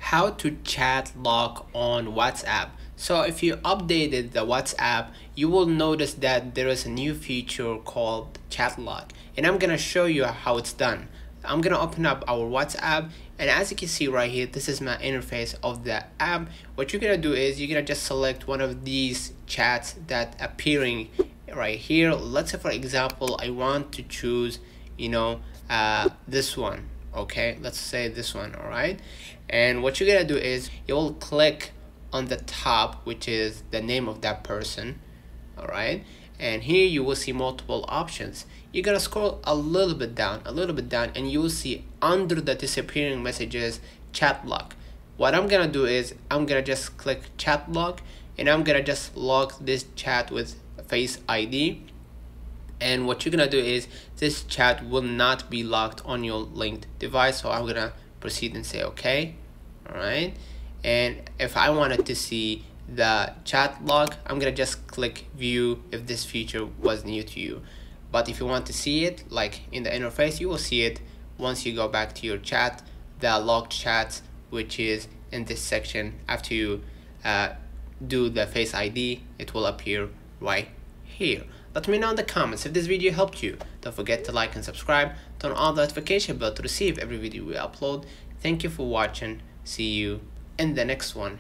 how to chat lock on WhatsApp. So if you updated the WhatsApp, you will notice that there is a new feature called chat lock, and I'm gonna show you how it's done. I'm gonna open up our WhatsApp, and as you can see right here, this is my interface of the app. What you're gonna do is you're gonna just select one of these chats that appearing right here. Let's say for example I want to choose this one. Okay, let's say this one. All right, and what you're gonna do is you'll click on the top, which is the name of that person. All right, and here you will see multiple options. You're gonna scroll a little bit down, and you will see under the disappearing messages chat lock. What I'm gonna do is I'm gonna just click chat lock, and I'm gonna just lock this chat with Face ID. And what you're gonna do is this chat will not be locked on your linked device. So I'm gonna proceed and say okay. All right, and if I wanted to see the chat log, I'm gonna just click view if this feature was new to you. But if you want to see it like in the interface, you will see it once you go back to your chat, the logged chats, which is in this section. After you do the Face ID, it will appear right here. Let me know in the comments if this video helped you. Don't forget to like and subscribe, turn on the notification bell to receive every video we upload. Thank you for watching. See you in the next one.